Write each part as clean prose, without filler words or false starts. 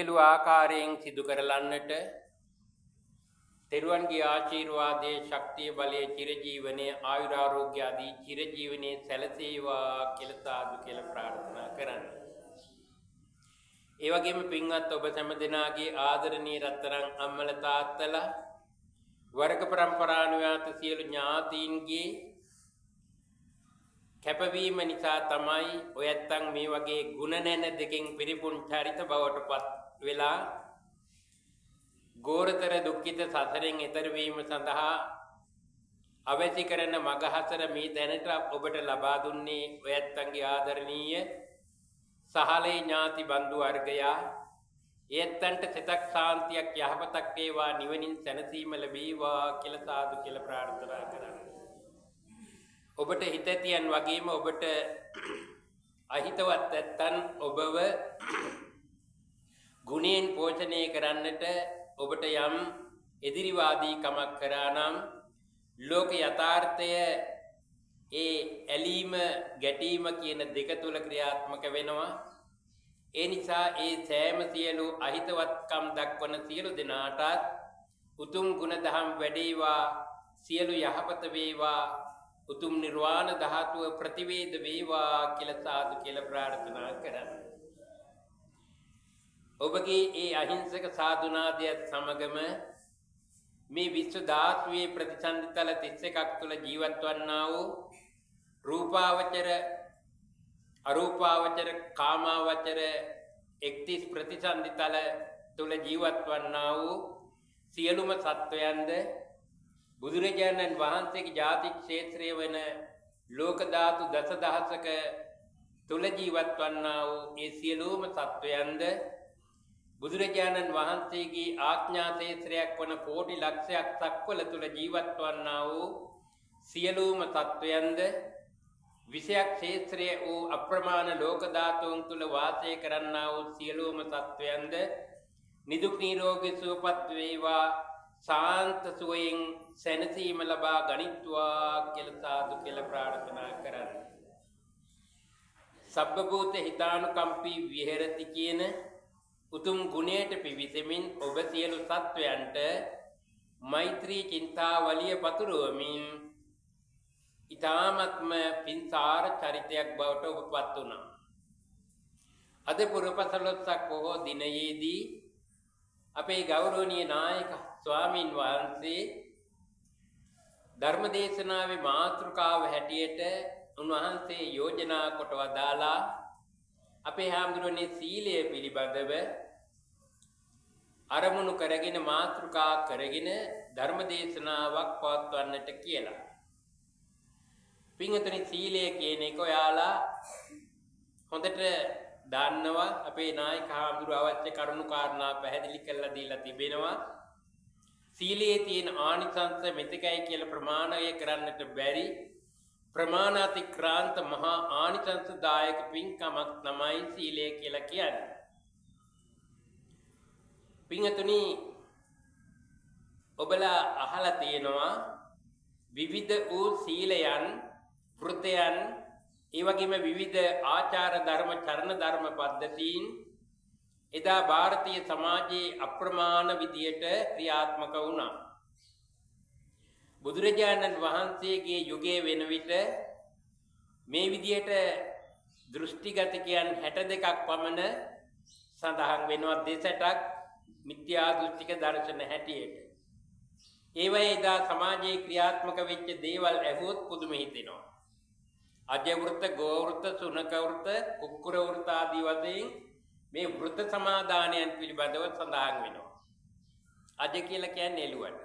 සියලු ආකාරයෙන් සිදු කරලන්නට තෙරුවන්ගේ ආශිර්වාදයේ ශක්තිය බලයේ චිරජීවනයේ ආයුරාෝග්‍ය ආදී චිරජීවනයේ සැලසේවා කියලා සාදු කියලා ප්‍රාර්ථනා කරන්න. ඒ වගේම පින්වත් ඔබ හැම දෙනාගේ ආදරණීය රත්තරන් අම්මලා තාත්තලා වර්ග પરම්පරානුයාත සියලු ඥාතීන්ගේ කැපවීම නිසා තමයි ඔයත්තන් මේ වගේ ගුණ නැන දෙකෙන් පිරිපුන් චරිත බවට පත් වෙලා ගෝරතර දුක්ඛිත සසරෙන් එතර වීම සඳහා අවශ්‍ය කරන මගහසර මේ දැනට ඔබට ලබා දුන්නේ ඔයත්තන්ගේ ආදරණීය සහලේ ඥාති බන්දු වර්ගයා. එයත්තන්ට සිතක් සාන්තියක් යහපතක් වේවා නිවනින් සැනසීම ලැබේවා කියලා සාදු කියලා ප්‍රාර්ථනා කරන්න. ඔබට හිතතියන් වගේම ඔබට අහිතවත් නැත්තන් ඔබව ගුණයෙන් පෝෂණය කරන්නට ඔබට යම් එදිරිවාදී කමක් කරා නම් ලෝක යථාර්ථය ඒ ඇලීම ගැටීම කියන දෙක තුල ක්‍රියාත්මක වෙනවා. ඒ නිසා ඒ සෑම සියලු අහිතවත්කම් දක්වන සියලු දෙනාටත් උතුම් ගුණ දහම් වැඩේවා, සියලු යහපත වේවා, උතුම් නිර්වාණ ධාතුව ප්‍රතිවේද වේවා කියලා සාදු කියලා ප්‍රාර්ථනා කරන්න. ඔබගේ ඒ අහිංසක සාදුනාදයත් සමගම මේ විශ්ව ධාතුවේ ප්‍රතිසන්දිතල 31ක් තුල ජීවත් වන්නා වූ රූපාවචර අරූපාවචර කාමාවචර 31 ප්‍රතිසන්දිතල තුල ජීවත් වන්නා වූ සියලුම සත්වයන්ද බුදුරජාණන් වහන්සේගේ ජාති ක්ෂේත්‍රය වන ලෝක ධාතු දසදහසක තුල ජීවත් වන්නා වූ ඒ සියලුම සත්වයන්ද බුදුරජාණන් වහන්සේගේ ආඥා ක්ෂේත්‍රයක් වන කෝටි ලක්ෂයක් සක්වල තුල ජීවත් වන්නා වූ සියලුම සත්වයන්ද විෂයක් ක්ෂේත්‍රයේ වූ අප්‍රමාණ ලෝක ධාතුන් තුල වාසය කරන්නා වූ සියලුම සත්වයන්ද නිදුක් නිරෝගී සුවපත් වේවා, සාන්ත සුවයෙන් සැනසීම ලබා ගනිත්වා කියලා සාදු කියලා ප්‍රාර්ථනා කරන්න. සබ්බ භූත හිතානුකම්පී විහෙරති කියන උතුම් ගුණයට පිවිසෙමින් ඔබ සියලු සත්වයන්ට මෛත්‍රී චින්තාවලිය පතුරවමින් ඊ타ත්ම පින්සාර චරිතයක් බවට ඔබපත් වුණා. අද පුරපසළොස්වක බොහෝ දිනයේදී අපේ ගෞරවනීය නායක ස්වාමින් වහන්සේ ධර්මදේශනාවේ මාතෘකාව හැටියට උන්වහන්සේ යෝජනා කොට වදාලා අපේ හාමුදුරනේ සීලය පිළිබඳව අරමුණු කරගෙන මාතෘකා කරගෙන ධර්මදේශනාවක් පවත්වන්නට කියලා. පින්වතුනි, සීලය කියන එක ඔයාලා හොඳට දන්නවා. අපේ නායක හාමුදුරුව අවශ්‍ය කරුණු කාරණා පැහැදිලි කරලා දීලා තිබෙනවා. සීලයේ තියෙන ආනිසංස මෙතකයි කියලා ප්‍රමාණය කරන්නට බැරි ප්‍රමාණාතික්‍රාන්ත මහා ආනිසංසදායක පින්කමක් තමයි සීලය කියලා කියන්නේ. පින්වතුනි, ඔබලා අහලා තියෙනවා විවිධ වූ සීලයන්, වෘතයන්, ඒ වගේම විවිධ ආචාර ධර්ම, චරණ ධර්ම පද්ධතීන් එදා ಭಾರತೀಯ සමාජයේ අප්‍රමාණ විදියට ක්‍රියාත්මක වුණා. බුදුරජාණන් වහන්සේගේ යුගයේ වෙන විට මේ විදියට දෘෂ්ටිගතකයන් 62ක් පමණ සඳහන් වෙනවා. දෙසටක් මිත්‍යා දෘෂ්ටික දර්ශන හැටියට. ඒවයි එදා සමාජයේ ක්‍රියාත්මක වෙච්ච දේවල් ඇහුවොත් පුදුම හිතෙනවා. අජය වෘත, ගෝ වෘත, සුනක වෘත, කුක්කුර වෘත ආදී වශයෙන් මේ වෘත සමාදානයන් පිළිබඳව සඳහන් වෙනවා. අජ කියලා කියන්නේ එළුවට.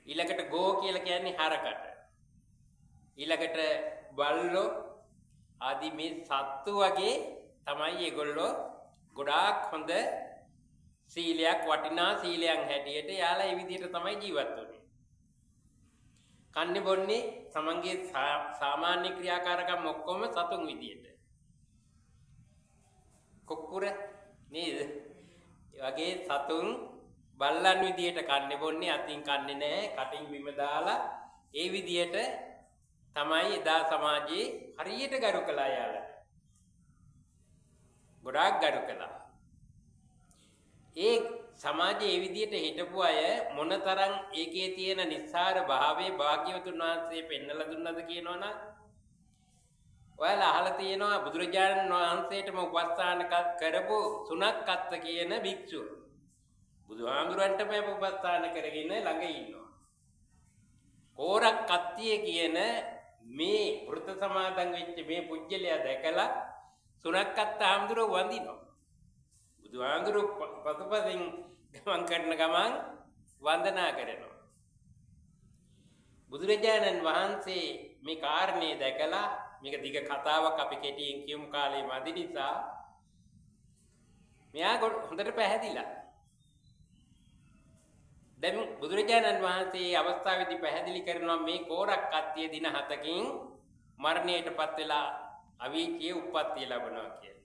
ඊළඟට ගෝ කියලා කියන්නේ හරකට. ඊළඟට බල්ලෝ ආදී මේ සත්තු වගේ තමයි ඒගොල්ලෝ ගොඩාක් හොඳ සීලයක්, වටිනා සීලයන් හැටියට යාලා ඒ විදිහට තමයි ජීවත් වෙන්නේ. කන්නේ බොන්නේ තමන්ගේ සාමාන්‍ය ක්‍රියාකාරකම් ඔක්කොම සතුන් විදියට. කුක්කුර නේද? ඒ වගේ සතුන් බල්ලන් විදියට කන්නේ බොන්නේ, අතින් කන්නේ නැහැ, කටින් බිම දාලා ඒ විදියට තමයි එදා සමාජයේ හරියට ගරු කළා යාලා. ගොඩාක් ගරු කළා. ඒ සමාජයේ ඒ විදිහට හිටපු අය මොනතරම් ඒකේ තියෙන නිස්සාර භාවයේ භාග්‍යවතුන් වහන්සේ පෙන්වලා දුන්නද කියනවනම් ඔයාලා අහලා තියෙනවා බුදුරජාණන් වහන්සේටම උපස්ථාන කරපු සුනක්කත්ත කියන භික්ෂුව. බුදුහාමුදුරන්ටම උපස්ථාන කරගෙන ළඟ ඉන්නවා. කෝරක් කත්තිය කියන මේ වෘත සමාදන් වෙච්ච මේ පුජ්‍යලයා දැකලා සුනක්කත්ත හාමුදුරුව වඳිනවා. බුදුහාමුදුරුව පසුපසින් ගමන් කරන ගමන් වන්දනා කරනවා. බුදුරජාණන් වහන්සේ මේ කාරණේ දැකලා මේක දිග කතාවක් අපි කෙටියෙන් කියමු කාලේ මදි නිසා මෙයා හොඳට පැහැදිලා. දැන් බුදුරජාණන් වහන්සේ අවස්ථාවේදී පැහැදිලි කරනවා මේ කෝරක් කත්තිය දින 7කින් මරණයටපත් වෙලා අවීචියේ උප්පත්තිය ලැබනවා කියලා.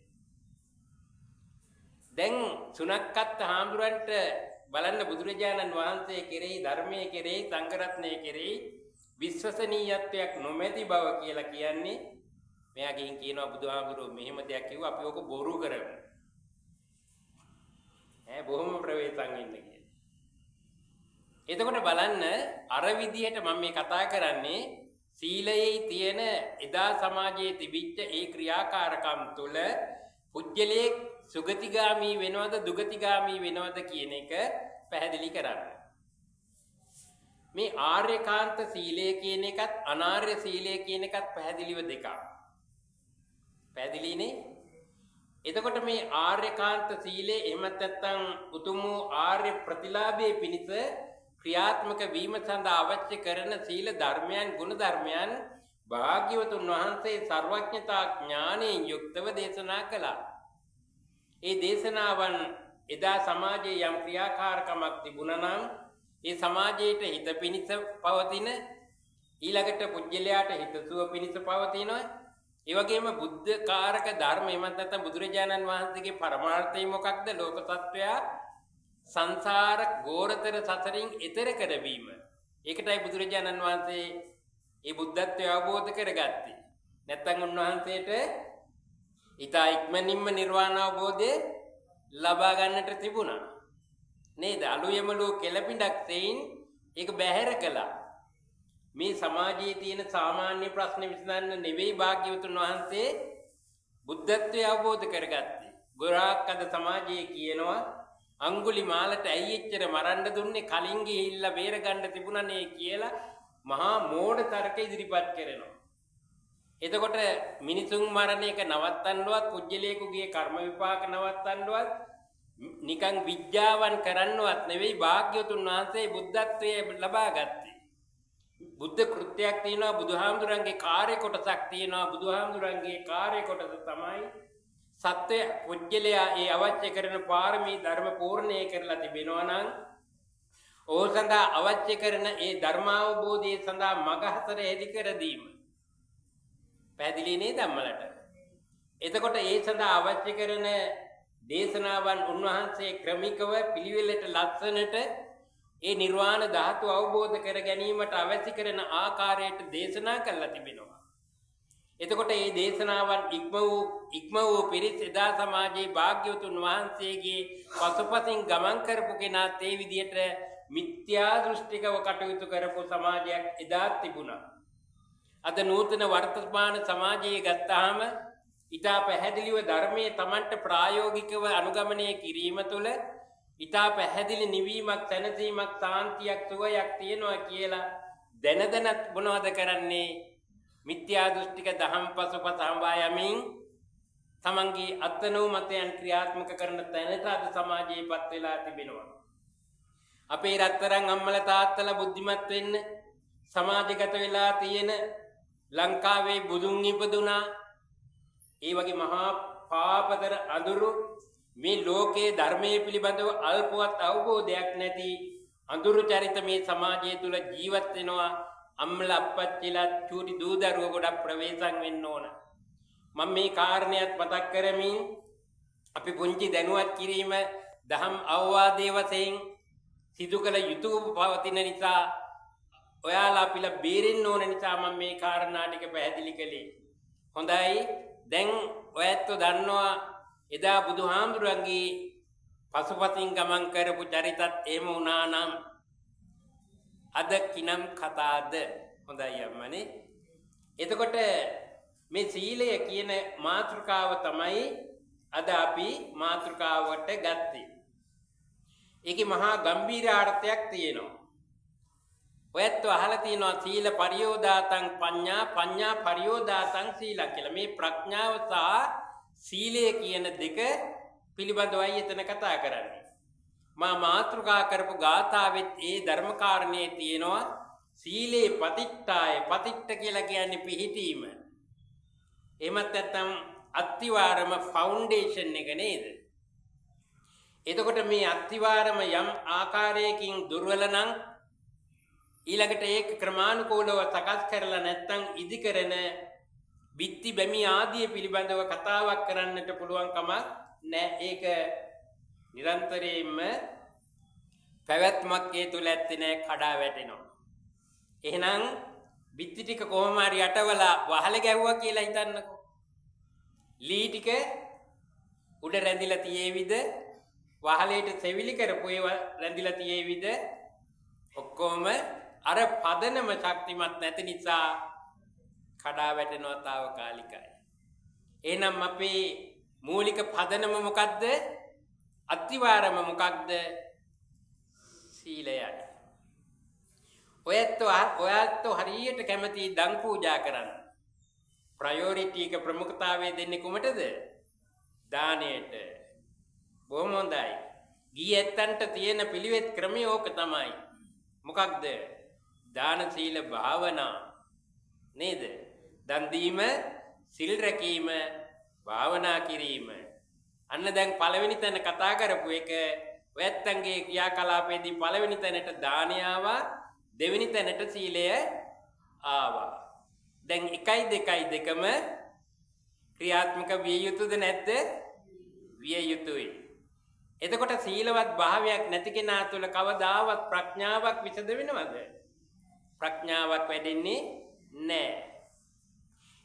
දැන් සුනක්කත් හාමුදුරන්ට බලන්න බුදුරජාණන් වහන්සේ කෙරෙහි ධර්මයේ කෙරෙහි සංඝ රත්නයේ කෙරෙහි විශ්වසනීයත්වයක් නොමැති බව කියලා කියන්නේ මෙයා ගිහින් කියනවා බුදුහාමුදුරුවෝ මෙහෙම දෙයක් කිව්වා අපි ඔක බොරු කරමු. බොහොම ප්‍රවේශම් ඉන්න කියලා. එතකොට බලන්න අර විදිහට මම මේ කතා කරන්නේ සීලයේ තියෙන එදා සමාජයේ තිබිච්ච ඒ ක්‍රියාකාරකම් තුළ පුජ්‍යලයේ සුගතිගාමී වෙනවද දුගතිගාමී වෙනවද කියන එක පැහැදිලි කරන්න. මේ ආර්යකාන්ත සීලය කියන එකත් අනාර්ය සීලය කියන එකත් පැහැදිලිව දෙකක්. පැහැදිලිනේ? එතකොට මේ ආර්යකාන්ත සීලය එහෙමත් නැත්නම් උතුම් වූ ආර්ය ප්‍රතිලාභයේ පිණිස ක්‍රියාත්මක වීම සඳහා අවශ්‍ය කරන සීල ධර්මයන් ගුණ ධර්මයන් භාග්‍යවතුන් වහන්සේ සර්වඥතා ඥාණයෙන් යුක්තව දේශනා කළා. ඒ දේශනාවන් එදා සමාජයේ යම් ක්‍රියාකාරකමක් තිබුණා නම් ඒ සමාජයට හිත පිණිස පවතින ඊළඟට පුජ්‍යලයාට හිතසුව පිණිස පවතින ඒ වගේම බුද්ධ කාරක ධර්ම එමත් නැත්නම් බුදුරජාණන් වහන්සේගේ පරමාර්ථය මොකක්ද ලෝක සත්වයා සංසාර ගෝරතර සසරින් එතර කරවීම. ඒකටයි බුදුරජාණන් වහන්සේ ඒ බුද්ධත්වය අවබෝධ කරගත්තේ. නැත්නම් උන්වහන්සේට ඊතා ඉක්මනින්ම නිර්වාණ අවබෝධය ලබා ගන්නට තිබුණා. නේද? අලුයමලෝ කෙලපිඩක් තෙයින් ඒක බැහැර කළා. මේ සමාජයේ තියෙන සාමාන්‍ය ප්‍රශ්න විසඳන්න නෙවෙයි භාග්‍යවතුන් වහන්සේ බුද්ධත්වය අවබෝධ කරගත්තේ. ගොරාක් අද සමාජයේ කියනවා අඟුලිමාලට ඇයි එච්චර මරන්න දුන්නේ කලින් ගිහිල්ලා බේර ගන්න තිබුණනේ කියලා මහා මෝඩ තර්ක ඉදිරිපත් කරනවා. එතකොට මිනිසුන් මරණ එක නවත්තන්නවත් පුජ්‍යලේකුගේ කර්ම විපාක නවත්තන්නවත් නිකන් විද්‍යාවන් කරන්නවත් නෙවෙයි භාග්‍යවතුන් වහන්සේ බුද්ධත්වයේ ලබා ගත්තේ. බුද්ධ කෘත්‍යයක් තියෙනවා බුදුහාමුදුරන්ගේ කාර්ය කොටසක් තියෙනවා බුදුහාමුදුරන්ගේ කාර්ය කොටස තමයි සත්‍ය පුජ්‍යලයා ඒ අවශ්‍ය කරන පාරමී ධර්ම පූර්ණේ කරලා තිබෙනවා නම් ඕ සඳහා අවශ්‍ය කරන ඒ ධර්මාවබෝධය සඳහා මඟ හතර හෙළි කර දීම. පැහැදිලි නේද අම්මලට? එතකොට ඒ සඳහා අවශ්‍ය කරන දේශනාවන් උන්වහන්සේ ක්‍රමිකව පිළිවෙලට ලස්සනට ඒ නිර්වාණ ධාතු අවබෝධ කර ගැනීමට අවශ්‍ය කරන ආකාරයට දේශනා කළා තිබෙනවා. එතකොට මේ දේශනාවන් ඉක්ම වූ පිරිස් එදා සමාජයේ භාග්‍යවතුන් වහන්සේගේ පසුපසින් ගමන් කරපු කෙනාත් ඒ විදිහට මිත්‍යා දෘෂ්ටිකව කටයුතු කරපු සමාජයක් එදා තිබුණා. අද නූතන වර්තමාන සමාජයේ ගත්තාම ඊටා පැහැදිලිව ධර්මයේ Tamanට ප්‍රායෝගිකව අනුගමනය කිරීම තුළ ඊටා පැහැදිලි නිවීමක් තනසීමක් සාන්තියක් සුවයක් තියෙනවා කියලා දැනදැනත් මොනවද කරන්නේ? මිත්‍යා දෘෂ්ටික දහම් පසුපස හඹා යමින් තමන්ගේ අත්නෝමතයන් ක්‍රියාත්මක කරන තැනට අද සමාජයේපත් වෙලා තිබෙනවා. අපේ රත්තරන් අම්මලා තාත්තලා බුද්ධිමත් වෙන්න සමාජගත වෙලා තියෙන ලංකාවේ බුදුන් ඉපදුනා ඒ වගේ මහා පාපතර අඳුරු මේ ලෝකයේ ධර්මයේ පිළිබඳව අල්පවත් අවබෝධයක් නැති අඳුරු චරිත මේ සමාජය තුල ජීවත් වෙනවා. අම්මලා අප්පච්චිලා චූටි දූ දරුවෝ ගොඩක් ප්‍රවේශම් වෙන්න ඕන. මම මේ කාරණයක් මතක් කරමින් අපි පුංචි දැනුවත් කිරීම දහම් අවවාදයේ වශයෙන් සිදු කළ යුතු පවතින නිසා ඔයාලා අපිලා බේරෙන්න ඕන නිසා මම මේ කාරණා ටික පැහැදිලි කළේ. හොඳයි. දැන් ඔයත් දන්නවා එදා බුදුහාමුදුරන්ගේ පසුපසින් ගමන් කරපු චරිතත් එහෙම වුණා නම් අද කිනම් කතාද හොඳයි අම්මනේ. එතකොට මේ සීලය කියන මාතෘකාව තමයි අද අපි මාතෘකාවට ගත්තේ. ඒකේ මහා ගම්භීර අර්ථයක් තියෙනවා. ඔයත් අහලා තියෙනවා සීල පරියෝදාතං පඤ්ඤා පඤ්ඤා පරියෝදාතං සීල කියලා. මේ ප්‍රඥාව සහ සීලය කියන දෙක පිළිබඳවයි එතන කතා කරන්නේ. මා මාතෘකා කරපු ගාථාවෙත් ඒ ධර්මකාරණේ තියෙනවා. සීලේ පතිට්ඨාය, පතිට්ඨ කියලා කියන්නේ පිහිටීම. එහෙමත් නැත්නම් අත්තිවාරම ෆවුන්ඩේෂන් එක නේද? එතකොට මේ අත්තිවාරම යම් ආකාරයකින් දුර්වල නම් ඊළඟට ඒක ක්‍රමානුකූලව සකස් කරලා නැත්නම් ඉදි කරන බිත්ති බැමි ආදී පිළිබඳව කතාවක් කරන්නට පුළුවන් කමක් නැහැ. ඒක නිරන්තරයෙන්ම පැවැත්මක් ඒ තුල ඇත්තේ නැහැ, කඩා වැටෙනවා. එහෙනම් බිත්ති ටික කොහොම හරි යටවලා වහල ගැහුවා කියලා හිතන්නකෝ. ලී ටික උඩ රැඳිලා තියේවිද? වහලේට සෙවිලි කරපු ඒවා රැඳිලා තියේවිද? ඔක්කොම අර පදනම ශක්තිමත් නැති නිසා කඩා වැටෙනවා తాවකාලිකයි. එහෙනම් අපේ මූලික පදනම මොකද්ද? අත්තිවාරම මොකක්ද? සීලයයි. ඔයත් හරියට කැමති දන් පූජා කරන්න. ප්‍රයොරිටි එක ප්‍රමුඛතාවය දෙන්නේ කොමටද? දානයට. බොහොම හොඳයි. ගිහි ඇත්තන්ට තියෙන පිළිවෙත් ක්‍රමය ඕක තමයි. මොකක්ද? දාන සීල භාවනා නේද? දන් දීම, සිල් රැකීම, භාවනා කිරීම. අන්න දැන් පළවෙනි තැන කතා කරපු එක ඔයත්තන්ගේ ක්‍රියාකලාපයේදී පළවෙනි තැනට දානය ආවා, දෙවෙනි තැනට සීලය ආවා. දැන් 1 2 දෙකම ක්‍රියාත්මක විය යුතුද නැද්ද? විය යුතුයි. එතකොට සීලවත් භාවයක් නැති කෙනා තුළ කවදාවත් ප්‍රඥාවක් විසද වෙනවද? ප්‍රඥාවක් වැඩෙන්නේ නැහැ.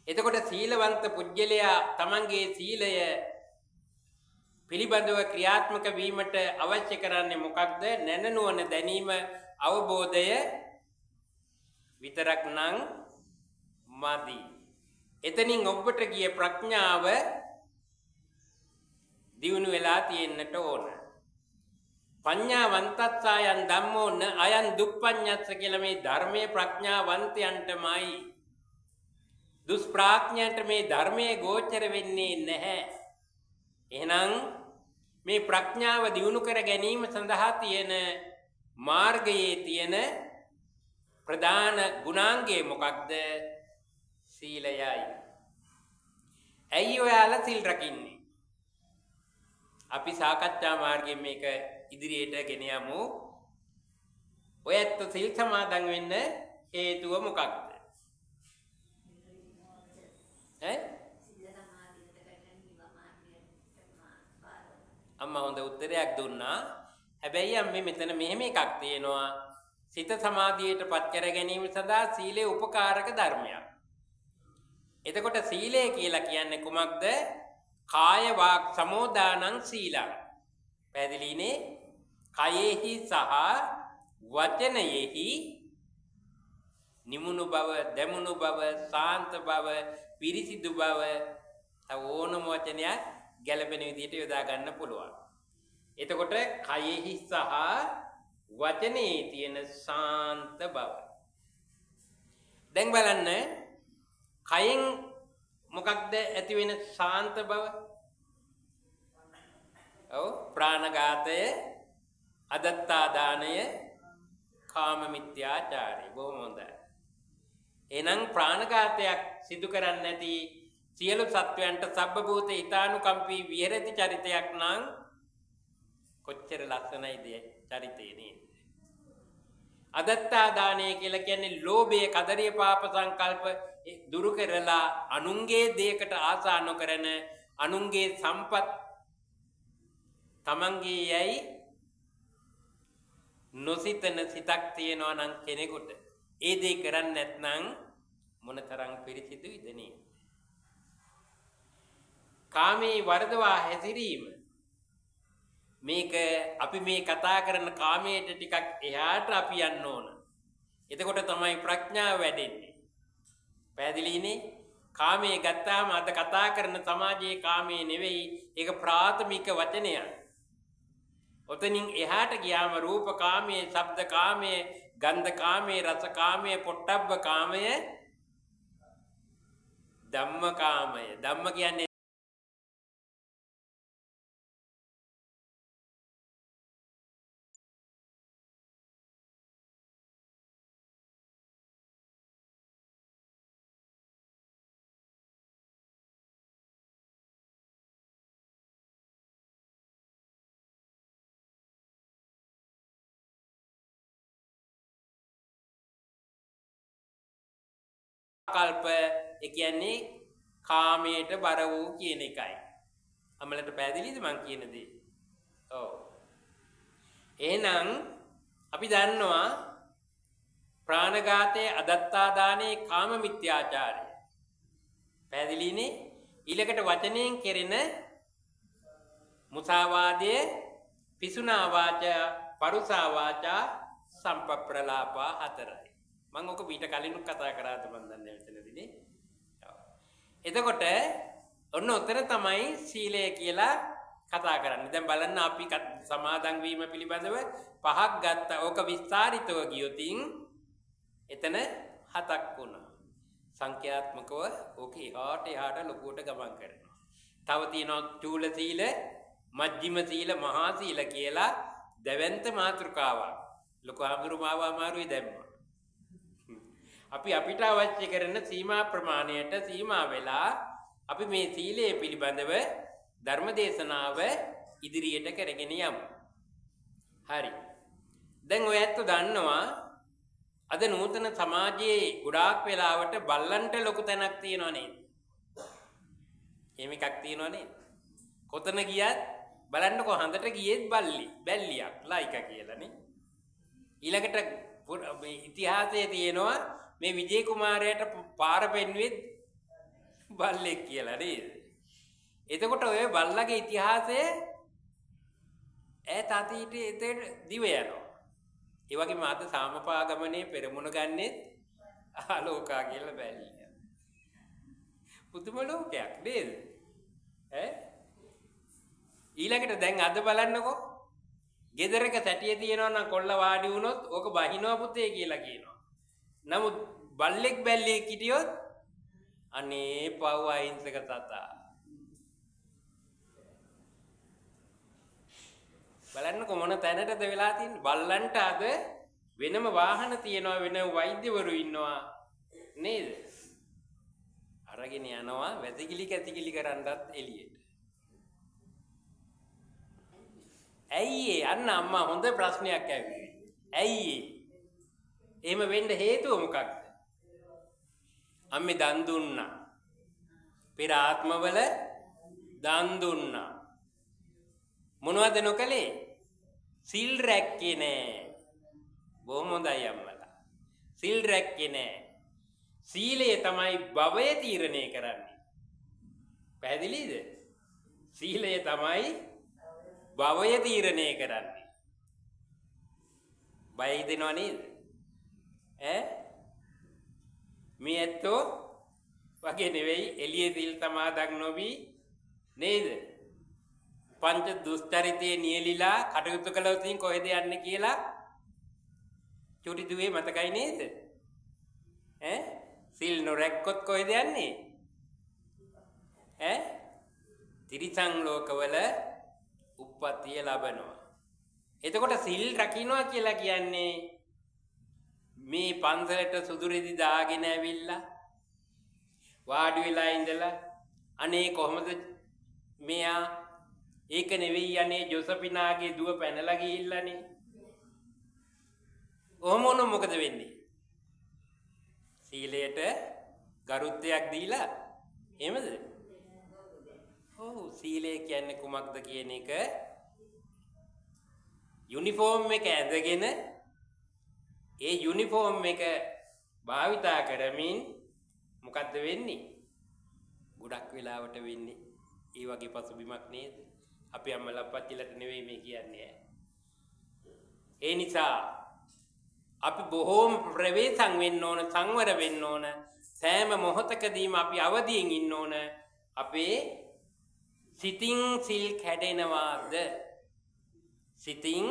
එතකොට සීලවන්ත පුජ්‍යලයා තමන්ගේ සීලය පිළිබඳව ක්‍රියාත්මක වීමට අවශ්‍ය කරන්නේ මොකක්ද? නැනනුවන දැනීම, අවබෝධය විතරක් නම් මදි. එතනින් ඔබට ගිය ප්‍රඥාව දියුණු වෙලා තියෙන්නට ඕන. පඤ්ඤාවන්තස්සයන් ධම්මෝ න අයන් දුප්පඤ්ඤස්ස කියලා මේ ධර්මයේ ප්‍රඥාවන්තයන්ටමයි. දුෂ්ප්‍රඥයන්ට මේ ධර්මයේ ගෝචර වෙන්නේ නැහැ. එහෙනම් මේ ප්‍රඥාව දියුණු කර ගැනීම සඳහා තියෙන මාර්ගයේ තියෙන ප්‍රධාන ගුණාංගය මොකක්ද? සීලයයි. ඇයි ඔයාලා සිල් රකින්නේ? අපි සාකච්ඡා මාර්ගයෙන් මේක ඉදිරියට ගෙන යමු. ඔයත් සිල් සමාදන් වෙන්න හේතුව මොකක්ද? අම්මා හොඳ උත්තරයක් දුන්නා. හැබැයි අම්මේ මෙතන මෙහෙම එකක් තියෙනවා. සිත සමාධියට පත් කර ගැනීම සඳහා සීලය උපකාරක ධර්මයක්. එතකොට සීලය කියලා කියන්නේ කුමක්ද? කාය වාක් සමෝදානං සීලං. පැහැදිලිනේ? කයෙහි සහ වචනයෙහි නිමුණු බව, දැමුණු බව, සාන්ත බව, පිරිසිදු බව ඕනම වචනයක් ගැළපෙන විදිහට යොදා ගන්න පුළුවන්. එතකොට කයෙහි සහ වචනේ තියෙන සාන්ත බව. දැන් බලන්න කයෙන් මොකක්ද ඇති වෙන සාන්ත බව? ඔව් ප්‍රාණඝාතය, අදත්තා දානය, කාම මිත්‍යාචාරය. බොහොම හොඳයි. එහෙනම් ප්‍රාණඝාතයක් සිදු කරන්නේ නැති සියලු සත්වයන්ට සබ්බභූත හිතානුකම්පී විහෙරති චරිතයක් නම් කොච්චර ලස්සනයිද චරිතේ නේද? අදත්තා දානය කියලා කියන්නේ ලෝභය, කදරිය, පාප සංකල්ප දුරු කරලා අනුන්ගේ දෙයකට ආසා නොකරන, අනුන්ගේ සම්පත් තමන්ගේ යයි නොසිතන සිතක් තියෙනවා නම් කෙනෙකුට ඒ දේ කරන්නේ නැත්නම් මොනතරම් පිරිසිදුයිද නේද? කාමී වර්ධවා හැසිරීම මේක අපි මේ කතා කරන කාමයට ටිකක් එහාට අපි යන්න ඕන. එතකොට තමයි ප්‍රඥාව වැඩෙන්නේ. පැහැදිලිනේ? කාමයේ ගත්තාම අද කතා කරන සමාජයේ කාමයේ නෙවෙයි, ඒක ප්‍රාථමික වචනයක්. ඔතනින් එහාට ගියාම රූප කාමයේ, ශබ්ද කාමයේ, ගන්ධ කාමයේ, රස කාමයේ, පොට්ටබ්බ කාමයේ, ධම්ම කාමය. ධම්ම කියන්නේ කල්ප, ඒ කියන්නේ කාමයට බර වූ කියන එකයි. අමලට පැහැදිලිද මං කියන දේ? ඔව්. එහෙනම් අපි දන්නවා ප්‍රාණඝාතයේ, අදත්තා දානයේ, කාම මිත්‍යාචාරය. පැහැදිලිනේ? ඊළඟට වචනයෙන් කෙරෙන මුසාවාදයේ, පිසුනා වාචා, පරුසා වාචා, සම්පප්‍රලාපා 4යි. මම ඔක ඊට කලිනුත් කතා කරාද මන් දන්නේ මෙතනදීනේ. එතකොට ඔන්න උතර තමයි සීලය කියලා කතා කරන්නේ. දැන් බලන්න අපි සමාදන් වීම පිළිබඳව 5ක් ගත්තා. ඕක විස්තරිතව ගියොතින් එතන 7ක් වුණා. සංඛ්‍යාත්මකව ඕක එහාට ලොකුවට ගමන් කරනවා. තව තියෙනවා චූල සීල, මජ්ක්‍ධිම සීල, මහා සීල කියලා දෙවන්ත මාතෘකාවක්. ලොකු ආමරුමාව අමාරුයි දැම්මා. අපි අපිට අවශ්‍ය කරන සීමා ප්‍රමාණයට සීමා වෙලා අපි මේ සීලය පිළිබඳව ධර්ම දේශනාව ඉදිරියට කරගෙන යමු. හරි. දැන් ඔය ඇත්ත දන්නවා අද නූතන සමාජයේ ගොඩාක් වෙලාවට බල්ලන්ට ලොකු තැනක් තියෙනව නේද? එහෙම එකක් තියෙනව නේද? කොතන ගියත් බලන්නකෝ හන්දට ගියෙත් බැල්ලියක් ලයික කියලානේ. ඊළඟට ඉතිහාසයේ තියෙනවා මේ විජේ කුමාරයාට පාර පෙන්වෙත් බල්ලෙක් කියලා නේද? එතකොට ඔය බල්ලගේ ඉතිහාසය ඈත අතීතයේ දිව යනවා. ඒ වගේම අද සාමපාගමනේ පෙරමුණ ගන්නෙත් ආලෝකා කියලා බැල්ලිය. පුදුම ලෝකයක් නේද? ඊළඟට දැන් අද බලන්නකෝ ගෙදරක සැටිය තියනවා නම් කොල්ල වාඩි වුණොත් ඕක බහිනවා පුතේ කියලා කියනවා. නමුත් බල්ලෙක් බැල්ලෙක් හිටියොත් අනේ පව් අහිංසක තතා. බලන්නකො මොන තැනටද වෙලා තියෙන්නේ. බල්ලන්ට අද වෙනම වාහන තියෙනවා, වෙනම වෛද්‍යවරු ඉන්නවා නේද? අරගෙන යනවා වැසිකිලි කැසිකිලි කරන්නත් එළියට. ඇයි අන්න අම්මා හොඳ ප්‍රශ්නයක් ඇවිල්ලා. ඇයි එහෙම වෙන්න හේතුව මොකක්ද? අම්මේ දන් දුන්නා. පෙර ආත්මවල දන් දුන්නා. මොනවද නොකලේ? සිල් රැක්කේ නෑ. බොහොම හොඳයි අම්මලා. සිල් රැක්කේ නෑ. සීලය තමයි භවය තීරණය කරන්නේ. පැහැදිලිද? සීලය තමයි භවය තීරණය කරන්නේ. බය හිතෙනව නේද? මේ ඇත්තෝ වගේ නෙවෙයි එළියේ සිල් සමාදන් නොවි නේද? පංච දුස්චරිතයේ නියලිලා කටයුතු කළොත් කොහෙද යන්නේ කියලා චුටි දුවේ මතකයි නේද? සිල් නොරැක්කොත් කොහෙද යන්නේ? තිරිසන් ලෝකවල උප්පත්තිය ලබනවා. එතකොට සිල් රකින්නවා කියලා කියන්නේ මේ පන්සලට සුදු රෙදි දාගෙන ඇවිල්ලා වාඩි වෙලා ඉඳලා අනේ කොහොමද මෙයා ඒක නෙවෙයි අනේ ජොසපිනාගේ දුව පැනලා ගිහිල්ලානේ. ඔහොම මොකද වෙන්නේ? සීලයට ගරුත්වයක් දීලා එහෙමද? ඔව් සීලය කියන්නේ කුමක්ද කියන එක යුනිෆෝම් එක ඇඳගෙන ඒ යුනිෆෝම් එක භාවිතා කරමින් මොකද්ද වෙන්නේ? ගොඩක් වෙලාවට වෙන්නේ ඒ වගේ පසුබිමක් නේද? අපි අම්මලා අප්පච්චිලට නෙවෙයි මේ කියන්නේ. ඒ නිසා අපි බොහෝම ප්‍රවේශම් වෙන්න ඕන, සංවර වෙන්න ඕන. සෑම මොහොතකදීම අපි අවදියෙන් ඉන්න ඕන. අපේ සිතින් සිල් කැඩෙනවාද? සිතින්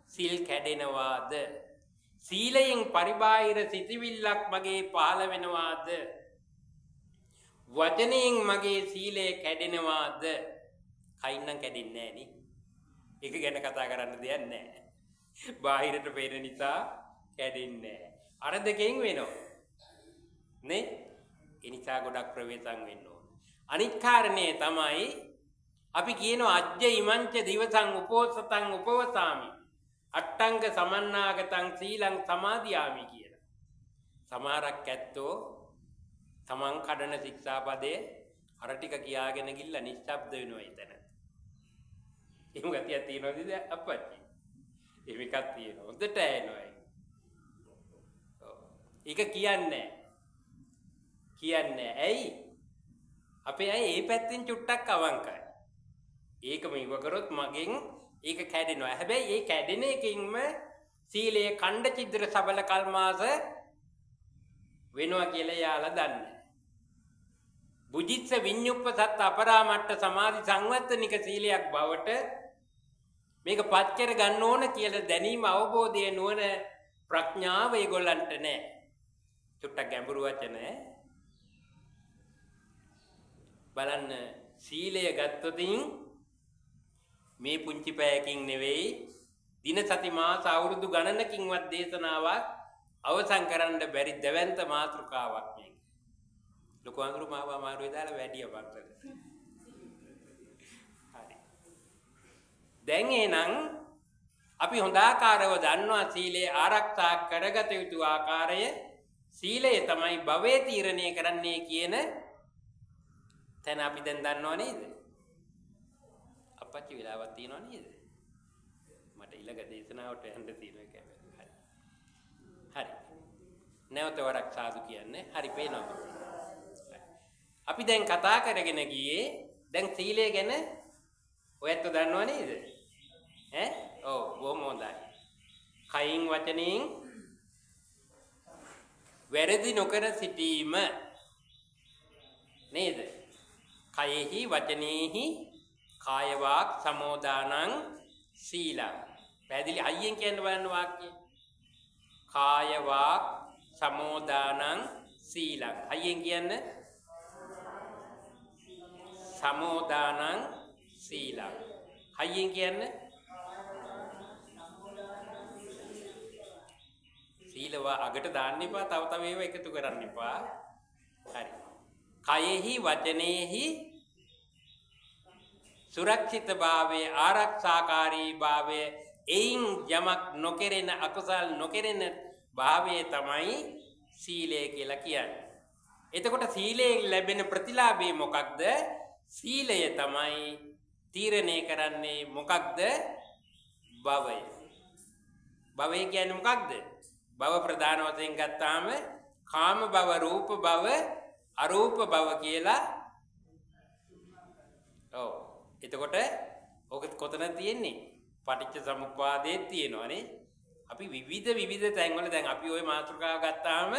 සිල් කැඩෙනවාද? සීලයෙන් පරිබාහිර සිතවිල්ලක් මගේ පහළ වෙනවාද? වචනයෙන් මගේ සීලය කැඩෙනවාද? කයින්නම් කැඩෙන්නේ නැහැ නේ. ඒක ගැන කතා කරන්න දෙයක් නැහැ. බාහිරට පේන නිසා කැඩෙන්නේ නැහැ. අර දෙකෙන් වෙනවා. නේ? ඒ නිසා ගොඩක් ප්‍රවේශම් වෙන්න ඕන. අනිත් කාරණේ තමයි අපි කියනවා අජ්ජ ඉමංච දිවසං උපෝසතං උපවසාමි. අට්ටංග සමන්නාගතං සීලං සමාදියාමි කියලා. සමහරක් ඇත්තෝ තමන් කඩන ශික්ෂාපදේ අර ටික කියාගෙන ගිල්ල නිශ්ශබ්ද වෙනවා එතන. එහෙම ගතියක් තියෙනවද අප්පච්චි? එහෙම එකක් තියෙනවා. හොඳට ඇහෙනවා. ඒක කියන්නේ. ඇයි? අපේ අය ඒ පැත්තෙන් චුට්ටක් අවංකයි. ඒකම ඉව කරොත් මගෙන් ඒක කැඩෙනවා. හැබැයි ඒ කැඩෙන එකකින්ම සීලයේ ඛණ්ඩ චිද්‍ර සබල කල්මාස වෙනවා කියලා යාලා දන්නේ. බුද්ධිස්ස විඤ්ඤුප්පසත් අපරාමට්ඨ සමාධි සංවත්තනික සීලයක් බවට මේක පත් කර ගන්න ඕන කියලා දැනීම අවබෝධය නුවණ ප්‍රඥාව ඒගොල්ලන්ට නැහැ. චුට්ටක් ගැඹුරු වචන බලන්න. සීලය ගත්තොතින් මේ පුංචි පැයකින් නෙවෙයි දින සති මාස අවුරුදු ගණනකින්වත් දේශනාවක් අවසන් කරන්න බැරි දෙවන්ත මාතෘකාවක් මේක. ලොකු අඳුරු මාව අමාරුවේ දාලා වැඩිය වක්තද. හරි. දැන් එහෙනම් අපි හොඳ ආකාරව දන්නවා සීලේ ආරක්ෂා කරගත යුතු ආකාරය. සීලය තමයි භවයේ තීරණය කරන්නේ කියන තැන අපි දැන් දන්නව නේද? අපච්චි වෙලාවක් තියෙනව නේද? මට ඊළඟ දේශනාවට යන්න තියෙන එක. හරි. නැවත වරක් සාදු කියන්නේ. හරි පේනවා. අපි දැන් කතා කරගෙන ගියේ දැන් සීලය ගැන ඔයත් දන්නව නේද? ඔව් බොහොම හොඳයි. කයින් වචනෙන් වැරදි නොකර සිටීම නේද? කයෙහි වචනේහි කාය වාක් සමෝදානං සීලං. පැහැදිලි අයියෙන් කියන්න බලන්න වාක්‍යය. කාය වාක් සමෝදානං සීලං. අයියෙන් කියන්න. සමෝදානං සීලං. අයියෙන් කියන්න. සීලවා අගට දාන්න එපා. තව ඒවා එකතු කරන්න එපා. හරි. කයෙහි වචනේහි සුරක්ෂිත භාවය ආරක්ෂාකාරී භාවය එයින් යමක් නොකෙරෙන අකුසල් නොකෙරෙන භාවය තමයි සීලය කියලා කියන්නේ. එතකොට සීලයෙන් ලැබෙන ප්‍රතිලාභය මොකක්ද? සීලය තමයි තීරණය කරන්නේ මොකක්ද? භවය. භවය කියන්නේ මොකක්ද? භව ප්‍රධාන වශයෙන් ගත්තාම කාම භව, රූප භව, අරූප භව කියලා. ඔව්. එතකොට ඔක කොතනද තියෙන්නේ? පටිච්ච සමුප්පාදයේ තියෙනවනේ. අපි විවිධ තැන්වල දැන් අපි ওই මාතෘකාව ගත්තාම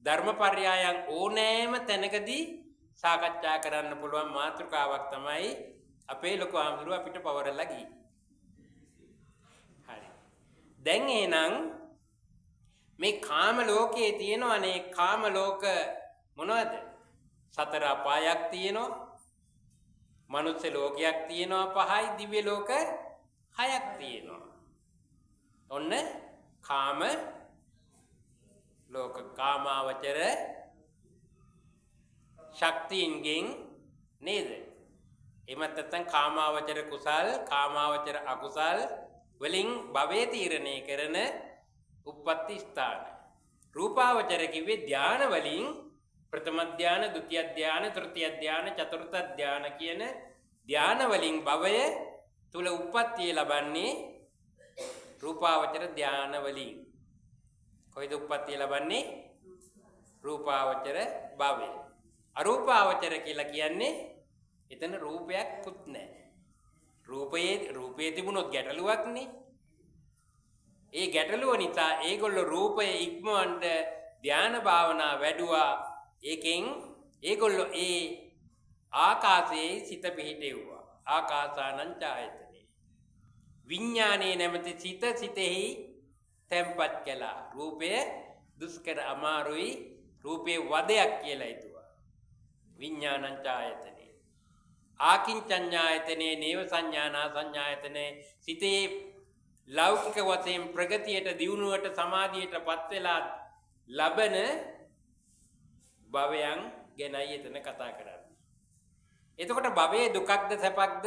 ධර්මපර්යායන් ඕනෑම තැනකදී සාකච්ඡා කරන්න පුළුවන් මාතෘකාවක් තමයි අපේ ලොකු ආමතුරු අපිට පවරලා ගියේ. හරි. දැන් එහෙනම් මේ කාම ලෝකයේ තියෙනවනේ කාම ලෝක මොනවද? සතර අපායක් තියෙනවා. මනුස්ස ලෝකයක් තියෙනවා 5යි, දිව්‍ය ලෝක 6ක් තියෙනවා. ඔන්න කාම ලෝක කාමාවචර ශක්තියින්ගෙන් නේද? එමත් නැත්නම් කාමාවචර කුසල්, කාමාවචර අකුසල් වලින් භවයේ තීරණය කරන උප්පත්ති ස්ථාන. රූපාවචර කිව්වේ ධාන වලින් ප්‍රථම ධාන, ဒုတိ ය ධාන, තෘතිය ධාන, චතුර්ථ ධාන කියන ධාන වලින් භවය තුල උප්පත්තිය ලබන්නේ රූපාවචර ධාන වලින්. කොයිද උප්පත්තිය ලබන්නේ? රූපාවචර භවය. අරූපාවචර කියලා කියන්නේ එතන රූපයක්වත් නැහැ. රූපයේ තිබුණොත් ගැටලුවක්නේ. ඒ ගැටලුව නිසා ඒගොල්ලෝ රූපය ඉක්මවන්න ධානා භාවනා වැඩුවා. ඒකෙන් ඒගොල්ලෝ ඒ ආකාශයේ සිත පිහිටෙව්වා. ආකාසානං ඡායතනෙ. විඥානේ නැමැති සිතෙහි තැම්පත් කළා. රූපය දුෂ්කර අමාරුයි. රූපේ වදයක් කියලා හිතුවා. විඥානං ඡායතනෙ. ආකින්චඤ්ඤායතනේ නේව සංඥානා සංඥායතනේ සිතේ ලෞකික වශයෙන් ප්‍රගතියට දියුණුවට සමාධියට පත් වෙලා ලබන භවයන් ගැනයි එතන කතා කරන්නේ. එතකොට භවයේ දුකක්ද සැපක්ද?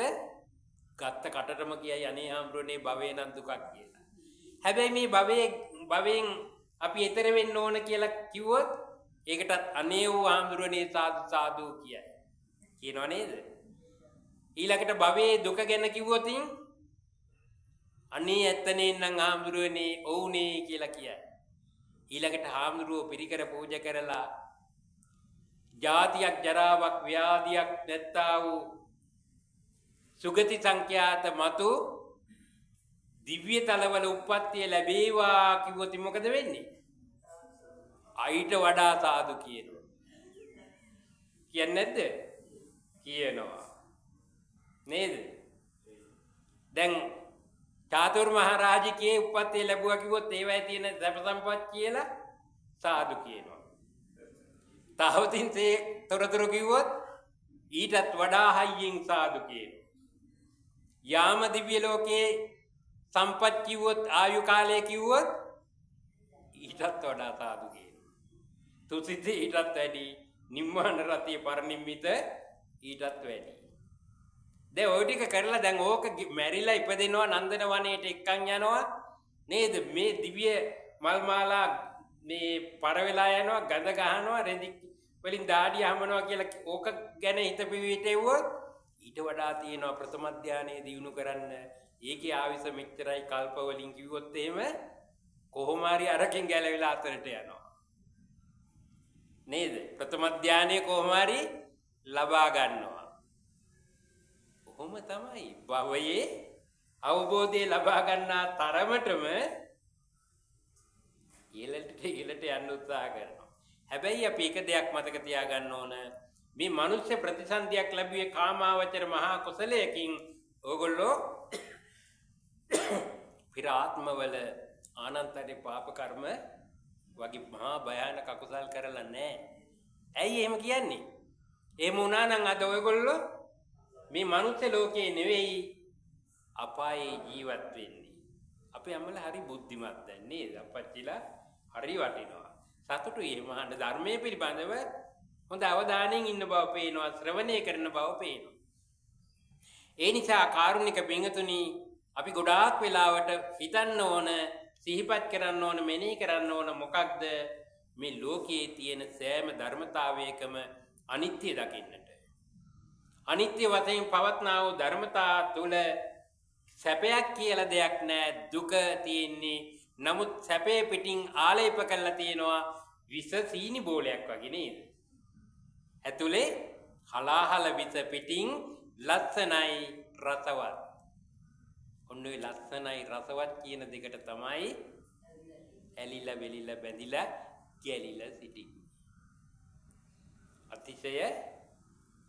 ගත්ත කටටම කියයි අනේ හාමුදුරනේ භවේ නම් දුකක් කියලා. හැබැයි මේ භවයෙන් අපි ඈතර වෙන්න ඕන කියලා කිව්වොත් ඒකටත් අනේ වූ හාමුදුරනේ සාදු සාදු කියයි. කියනව නේද? ඊළඟට භවයේ දුක ගැන කිව්වොත් අනේ ඇත්තනේ නම් හාමුදුරනේ ඔව්නේ කියලා කියයි. ඊළඟට හාමුදුරුවෝ පිරිකර පූජා කරලා ජාතියක් ජරාවක් ව්‍යාධියක් නැත්තා වූ සුගති සංඛ්‍යාත මතු දිව්‍ය තලවල උප්පත්තිය ලැබේවා කිව්වොත් මොකද වෙන්නේ? අයිට වඩා සාදු කියනවා. කියන්නේ නැද්ද? කියනවා. නේද? දැන් චාතුර් මහරජකේ උප්පත්තිය ලැබුවා කිව්වොත් ඒවයි තියෙන සැප සම්පත් කියලා සාදු කියනවා. තහවතින්සේ තොරතුරු කිව්වොත් ඊටත් වඩා හයියෙන් සාදු කියනවා. යාම දිව්‍ය ලෝකේ සම්පත් කිව්වොත් ආයු කාලය කිව්වොත් ඊටත් වඩා සාදු කියනවා. තුසිත ඊටත් වැඩි, නිම්මාන රතිය පරිනිම්මිත ඊටත් වැඩි. දැන් ඔය ටික කරලා දැන් ඕක මැරිලා ඉපදෙනවා නන්දන වනයේට එක්කන් යනවා නේද? මේ දිව්‍ය මල් මාලා මේ පර වෙලා යනවා, ගඳ ගහනවා, රෙදි වලින් දාඩිය හමනවා කියලා ඕක ගැන හිත පිවිටෙව්වොත් ඊට වඩා තියෙනවා ප්‍රථම ධානයේ දියුණු කරන්න. ඒකේ ආවිස මෙච්චරයි කල්ප වලින් කිව්වොත් එහෙම කොහොම හරි අරකින් ගැලවිලා අතරට යනවා. නේද? ප්‍රථම ධානයේ කොහොම හරි ලබා ගන්නවා. කොහොම තමයි භවයේ අවබෝධය ලබා ගන්නා තරමටම ඊළට යන්න උත්සාහ කරනවා. හැබැයි අපි එක දෙයක් මතක තියාගන්න ඕන. මේ මනුෂ්‍ය ප්‍රතිසන්දියක් ලැබුවේ කාමාවචර මහා කුසලයකින්. ඕගොල්ලෝ පෙර ආත්මවල ආනන්තරේ පාප කර්ම වගේ මහා භයානක අකුසල් කරලා නැහැ. ඇයි එහෙම කියන්නේ? එහෙම වුණා නම් අද ඔයගොල්ලෝ මේ මනුෂ්‍ය ලෝකේ නෙවෙයි අපායේ ජීවත් වෙන්නේ. අපේ අම්මලා හරි බුද්ධිමත් දැන් නේද? අපච්චිලා හරි වටිනවා. සතුටුයි එහෙම අහන්න ධර්මයේ පිළිබඳව හොඳ අවධානයෙන් ඉන්න බව පේනවා, ශ්‍රවණය කරන බව පේනවා. ඒ නිසා කාරුණික පිංගතුනි අපි ගොඩාක් වෙලාවට හිතන්න ඕන, සිහිපත් කරන්න ඕන, මෙනෙහි කරන්න ඕන මොකක්ද? මේ ලෝකයේ තියෙන සෑම ධර්මතාවයකම අනිත්‍ය දකින්නට. අනිත්‍ය වශයෙන් පවත්නා වූ ධර්මතා තුල සැපයක් කියලා දෙයක් නැහැ, දුක තියෙන්නේ. නමුත් සැපේ පිටින් ආලේප කරලා තියෙනවා විස සීනි බෝලයක් වගේ නේද? ඇතුලේ හලාහල විස පිටින් ලස්සනයි රසවත්. ඔන්න ඔය ලස්සනයි රසවත් කියන දෙකට තමයි ඇලිලා වෙලිලා බැඳිලා ගැලිලා සිටින්නේ. අතිශය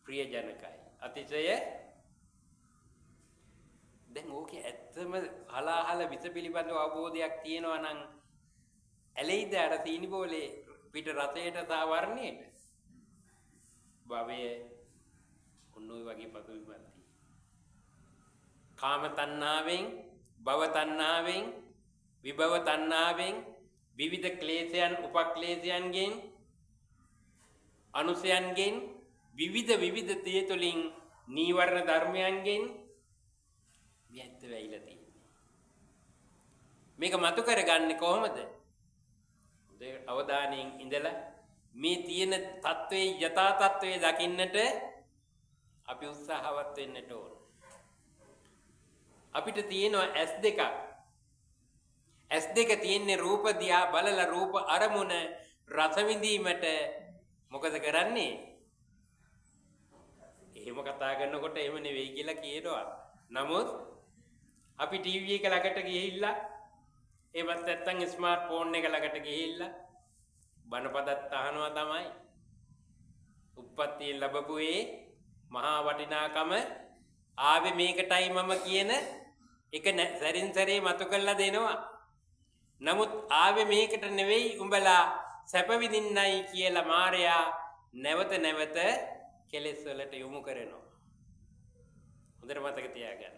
ප්‍රියජනකයි. අතිශය දැන් ඕකේ ඇත්තම හලාහල විස පිළිබඳව අවබෝධයක් තියෙනවා නම් ඇලෙයිද අර සීනි බෝලේ පිට රසයට සහ වර්ණයට? භවයේ ඔන්න ඔය වගේ පසුබිමක්. කාම තණ්හාවෙන්, භව තණ්හාවෙන්, විභව තණ්හාවෙන් විවිධ ක්ලේශයන්, උපක්ලේශයන්ගෙන්, අනුසයන්ගෙන් විවිධ තේ තුලින් නීවරණ ධර්මයන්ගෙන් වියත් වෙයිලා තියෙනවා. මේක මතු කරගන්නේ කොහොමද? අවධානයෙන් ඉඳලා මේ තියෙන தત્ත්වයේ යථා තත්ත්වයේ දකින්නට අපි උත්සාහවත් වෙන්නට ඕන. අපිට තියෙනවා S2. S2 තියෙන්නේ රූප දිහා බලලා රූප අරමුණ රස විඳීමට. මොකද කරන්නේ? එහෙම කතා කරනකොට එහෙම නෙවෙයි කියලා කියනවා නමුත් අපි ටීවී එක ළඟට ගිහිල්ලා එහෙමත් නැත්නම් ස්මාර්ට් ෆෝන් එක ළඟට ගිහිල්ලා බණපදත් අහනවා තමයි. උප්පත්තියෙන් ලැබපු ඒ මහා වටිනාකම ආවේ මේකටයි මම කියන එක සැරින් සැරේ මතු කරලා දෙනවා. නමුත් ආවේ මේකට නෙවෙයි උඹලා සැප විඳින්නයි කියලා මාරයා නැවත නැවත කෙලෙස් වලට යොමු කරනවා. හොඳට මතක තියාගන්න.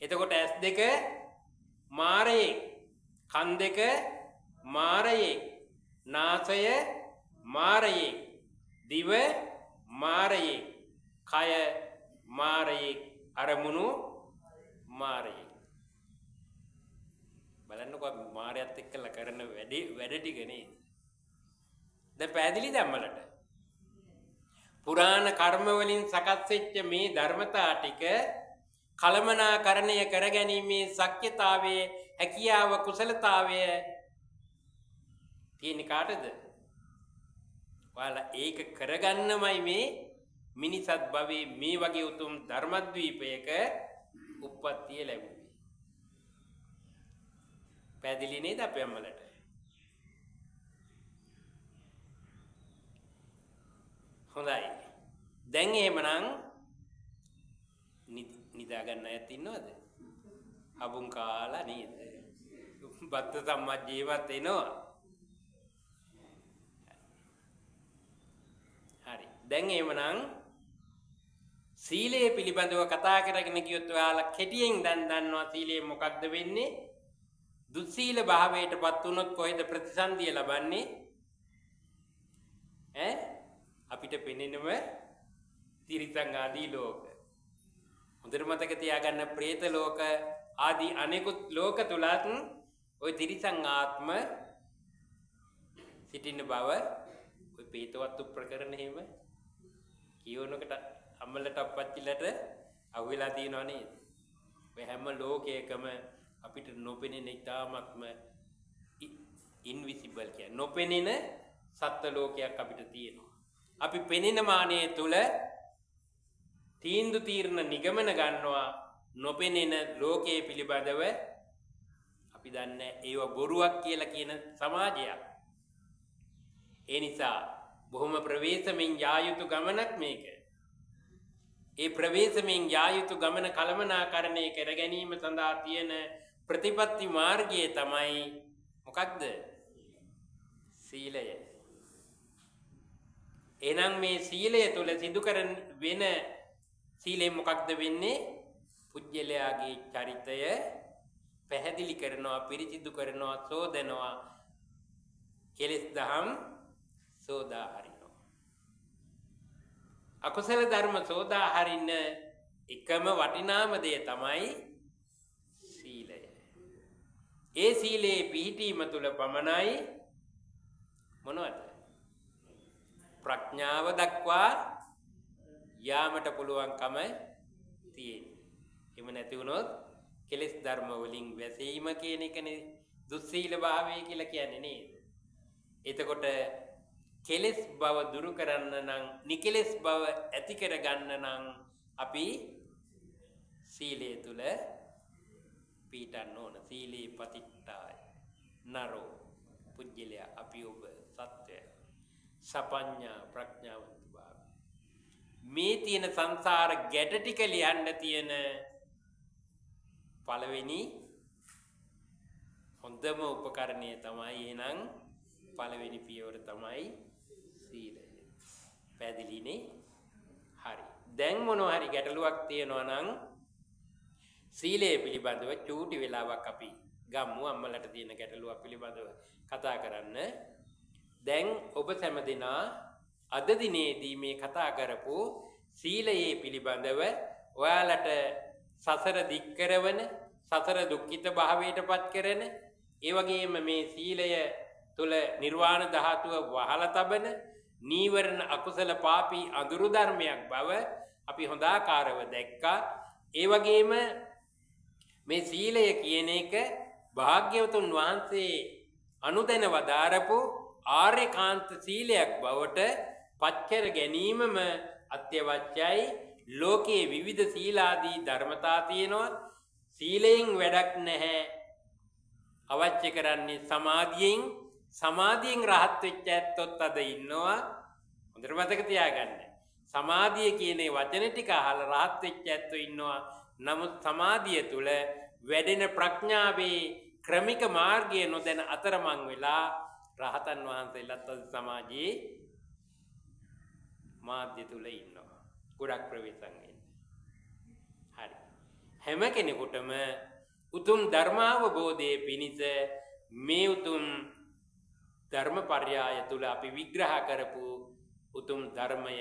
එතකොට ඇස් දෙක මාරයේ, කන් දෙක මාරයේ, නාසය මාරයේ, දිව මාරයේ, කය මාරයේ, අරමුණු මාරයේ. බලන්නකෝ මාරයත් එක්කලා කරන වැඩ ටික නේද? දැන් පැහැදිලිද අම්මලට? පුරාණ කර්ම වලින් සකස් වෙච්ච මේ ධර්මතා ටික කලමනාකරණය කරගැනීමේ ශක්්‍යතාවයේ හැකියාව කුසලතාවය තියෙන කාටද? ඔයාලා ඒක කරගන්නමයි මේ මිනිසත් භවයේ මේ වගේ උතුම් ධර්මද්වීපයක උප්පත්තිය ලැබුවේ. පැහැදිලි නේද අපේ අම්මලට? හොඳයි. දැන් එහෙමනම් නිදා ගන්න අයත් ඉන්නවද? අබුන් කාලා නේද? බත්ත සම්මජ්ජේවත් එනවා. හරි. දැන් එහෙමනම් සීලය පිළිබඳව කතා කරගෙන ගියොත් ඔයාලා කෙටියෙන් දැන් දන්නවා සීලය මොකක්ද වෙන්නේ? දුස්සීල භාවයටපත් වුණොත් කොහෙද ප්‍රතිසන්දිය ලබන්නේ? අපිට පෙනෙනව තිරිසන් ආදී ලෝක. හොඳට මතක තියාගන්න ප්‍රේත ලෝක ආදී අනෙකුත් ලෝක තුලත් ওই තිරිසන් ආත්ම සිටින බව ඔය පේතවත් ප්‍රකරණ එහෙම කියවනකට අම්මලට අප්පච්චිලට අහුවෙලා තියෙනව නේද? ඔය හැම ලෝකයකම අපිට නොපෙනෙන ඉතාමත්ම ඉන්විසිබල් කියන්නේ නොපෙනෙන සත්ත්ව ලෝකයක් අපිට තියෙනවා. අපි පෙනෙන මානයේ තුල තීන්දු තීරණ නිගමන ගන්නවා නොපෙනෙන ලෝකයේ පිළිබඳව. අපි දන්නේ ඒව බොරුවක් කියලා කියන සමාජයක්. ඒ නිසා බොහොම ප්‍රවේශමෙන් යා යුතු ගමනක් මේක. ඒ ප්‍රවේශමෙන් යා යුතු ගමන කලමනාකරණය කර ගැනීම සඳහා තියෙන ප්‍රතිපත්ති මාර්ගය තමයි මොකක්ද? සීලය. එහෙනම් මේ සීලය තුල සිදු කරන වෙන සීලය මොකක්ද වෙන්නේ? පුජ්‍යලයාගේ චරිතය පැහැදිලි කරනවා, පිරිසිදු කරනවා, සෝදනවා, කෙලෙස් දහම් සෝදා හරිනවා. අකුසල ධර්ම සෝදා හරින එකම වටිනාම දේ තමයි සීලය. ඒ සීලේ පිහිටීම තුල පමණයි මොනවද? ප්‍රඥාව දක්වා යාමට පුළුවන්කම තියෙන්නේ. එහෙම නැති වුණොත් කෙලෙස් ධර්ම වලින් වැසීම කියන එකනේ දුස්සීල භාවය කියලා කියන්නේ නේද? එතකොට කෙලෙස් බව දුරු කරන්න නම්, නිකෙලෙස් බව ඇති කර ගන්න නම් අපි සීලය තුල පිහිටන්න ඕන. සීලේ පතිට්ඨාය නරෝ පුජ්‍යලයා අපි ඔබ සත්‍යය සපඤ්ඤා ප්‍රඥාවන්ත භාව. මේ තියෙන සංසාර ගැට ටික ලියන්න තියෙන පළවෙනි හොඳම උපකරණය තමයි එහෙනම් පළවෙනි පියවර තමයි සීලය. පැහැදිලිනේ? හරි. දැන් මොනවා හරි ගැටලුවක් තියෙනවා නම් සීලය පිළිබඳව චූටි වෙලාවක් අපි ගමු. අම්මලට තියෙන ගැටලුවක් පිළිබඳව කතා කරන්න. දැන් ඔබ සෑම දෙනා අද දිනේදී මේ කතා කරපු සීලයේ පිළිබඳව ඔයාලට සසර දික් කරවන, සසර දුක්ඛිත භාවයටපත් කරන, ඒ වගේම මේ සීලය තුල නිර්වාණ ධාතුව වහලා තබන නීවරණ අකුසල පාපී අඳුරු ධර්මයක් බව අපි හොඳාකාරව දැක්කා. ඒ වගේම මේ සීලය කියන එක භාග්‍යවතුන් වහන්සේ අනුදැන වදාරපු ආර්යකාන්ත සීලයක් බවට පත් කර ගැනීමම අත්‍යවශ්‍යයි. ලෝකයේ විවිධ සීලාදී ධර්මතා තියෙනවා. සීලයෙන් වැඩක් නැහැ. අවශ්‍ය කරන්නේ සමාධියෙන් රහත් වෙච්ච ඇත්තොත් අද ඉන්නවා. හොඳට මතක තියාගන්න. සමාධිය කියන වචන ටික අහලා රහත් වෙච්ච ඇත්තෝ ඉන්නවා. නමුත් සමාධිය තුල වැඩෙන ප්‍රඥාවේ ක්‍රමික මාර්ගය නොදැන අතරමං වෙලා රහතන් වහන්සේලාත් අද සමාජයේ මාධ්‍ය තුල ඉන්නවා. ගොඩක් ප්‍රවේශම් වෙන්නේ. හරි. හැම කෙනෙකුටම උතුම් ධර්මාවබෝධයේ පිණිස මේ උතුම් ධර්මපර්යාය තුල අපි විග්‍රහ කරපු උතුම් ධර්මය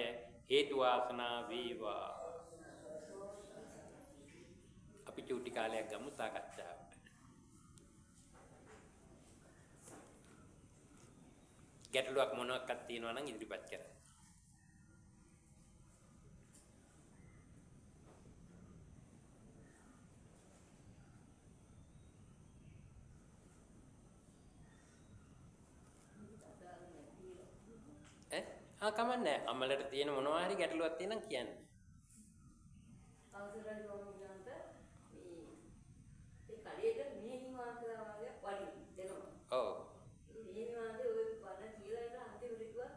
හේතු වාසනා වේවා. අපි චූටි කාලයක් ගමු සාකච්ඡාවට. ගැටලුවක් මොනවාක්වත් තියෙනවා නම් ඉදිරිපත් කරන්න. කමන්නේ අම්මලට තියෙන මොනවා හරි ගැටලුවක් තියෙනම් කියන්න. අවසරයි ගෝමුණන්ට මේ කඩේට මෙහෙණි මාත්‍රා වගේ වඩි දෙනවා. ඔව්. මෙහෙණි මාත්‍රා ඔය බණ කියලා ඉතින් අන්තිමට කිව්වා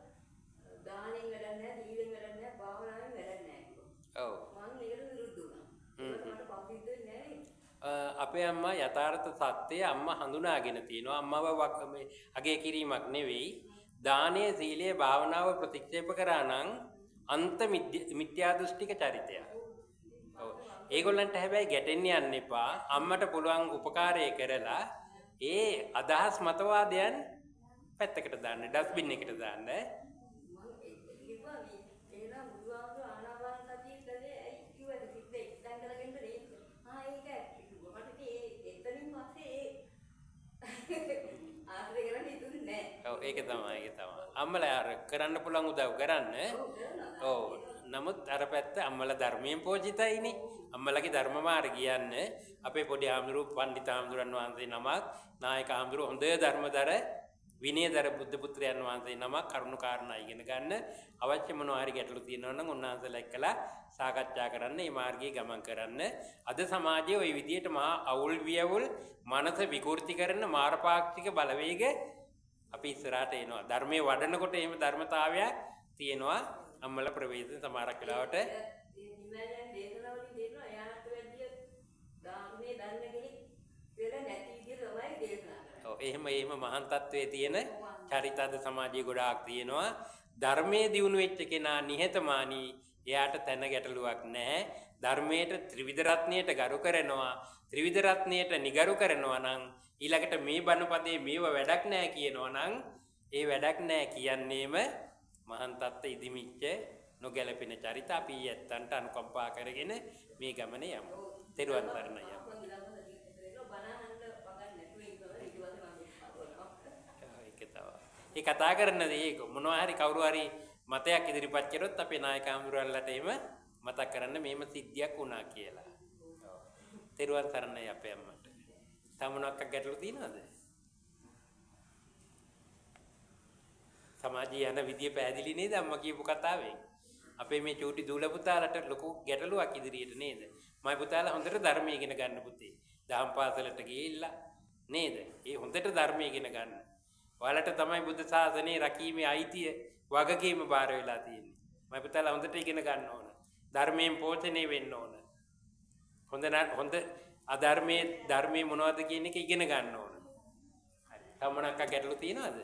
දානෙන් වැඩක් නැහැ, දීලෙන් වැඩක් නැහැ, භාවනාවෙන් වැඩක් නැහැ කිව්වා. ඔව්. මම ඒකට විරුද්ධ වුණා. ඒක මට පෞද්ගලික දෙන්නේ නැහැ. අපේ අම්මා යථාර්ථ සත්‍යය අම්මා හඳුනාගෙන තියෙනවා. අම්මව මේ අගේ කිරීමක් නෙවෙයි. දානයේ සීලයේ භාවනාව ප්‍රතික්ෂේප කරා නම් අන්ත මිත්‍යා දෘෂ්ටික චරිතයක්. ඔව්. ඒගොල්ලන්ට හැබැයි ගැටෙන්න යන්න එපා. අම්මට පුළුවන් උපකාරය කරලා ඒ අදහස් මතවාදයන් පැත්තකට දාන්න, ඩස්බින් එකට දාන්න. ඒක තමයි අම්මලා කරන්න පුළුවන් උදව් කරන්න. ඔව්. නමුත් අර පැත්ත අම්මලා ධර්මයෙන් පෝෂිතයිනේ. අම්මලාගේ ධර්ම මාර්ගය යන්නේ අපේ පොඩි ආම්දුරු පණ්ඩිත ආම්දුරන් වහන්සේ නමක්, නායක ආම්දුරු හොඳ ධර්මදර විනයදර බුද්ධ පුත්‍රයන් වහන්සේ නමක් කරුණු කාරණා ඉගෙන ගන්න. අවශ්‍ය මොනවා හරි ගැටලු තියෙනවා නම් උන්වහන්සේලා එක්කලා සාකච්ඡා කරන්න, මේ මාර්ගයේ ගමන් කරන්න. අද සමාජයේ ওই විදියට මහා අවුල් වියවුල් මනස විකෘති කරන මාරපාක්ෂික බලවේග අපි ඉස්සරහට එනවා. ධර්මයේ වඩනකොට එහෙම ධර්මතාවයක් තියෙනවා. අම්මලා ප්‍රවේශයෙන් සමහරක් වෙලාවට ඉමෑජන් දේශනාවලින් දෙනවා එයාට වැඩි ධර්මයේ දන්න කෙනෙක් වෙල නැති විදිහට තමයි දේශනා කරන්නේ. ඔව් එහෙම මහාන් තත්වයේ තියෙන චරිත අද සමාජයේ ගොඩාක් තියෙනවා. ධර්මයේ දියුණු වෙච්ච කෙනා නිහතමානී, එයාට තැන ගැටලුවක් නැහැ. ධර්මයට ත්‍රිවිධ රත්නයට ගරු කරනවා. ත්‍රිවිධ රත්නයට නිගරු කරනවා නම් ඊළඟට මේ බණපදේ මේව වැඩක් නැහැ කියනවා නම් ඒ වැඩක් නැහැ කියන්නේම මහාන් තත්ත්ව ඉදිමිච්ච නොගැලපෙන චරිත. අපි ඇත්තන්ට අනුකම්පා කරගෙන මේ ගමනේ යමු. තෙරුවන් සරණයි. ඒ කතා කරන දේ මොනවා හරි කවුරු හරි මතයක් ඉදිරිපත් කරොත් අපේ නායක අමුරල්ලට එහෙම මතක් කරන්න මේම සිද්ධියක් වුණා කියලා. තෙරුවන් සරණයි අපේ අම්මට. තමනක්ක ගැටලු තියෙනවද? සමාජයේ යන විදිය පැහැදිලි නේද අම්මා කියපු කතාවෙන්? අපේ මේ චූටි දූල පුතාලට ලොකු ගැටලුවක් ඉදිරියට නේද? මයි පුතාලා හොඳට ධර්මය ඉගෙන ගන්න පුතේ. දහම් පාසලට ගිහිල්ලා නේද? ඒ හොඳට ධර්මය ඉගෙන ගන්න. ඔයාලට තමයි බුද්ධ ශාසනයේ රැකීමේ අයිතිය වගකීම බාර වෙලා තියෙන්නේ. මයි පුතාලා හොඳට ඉගෙන ගන්න ඕන. ධර්මයෙන් පෝෂණය වෙන්න ඕන. හොඳ අධර්මයේ ධර්මයේ මොනවද කියන එක ඉගෙන ගන්න ඕන. හරි. තමනක්ක ගැටලු තියෙනවද?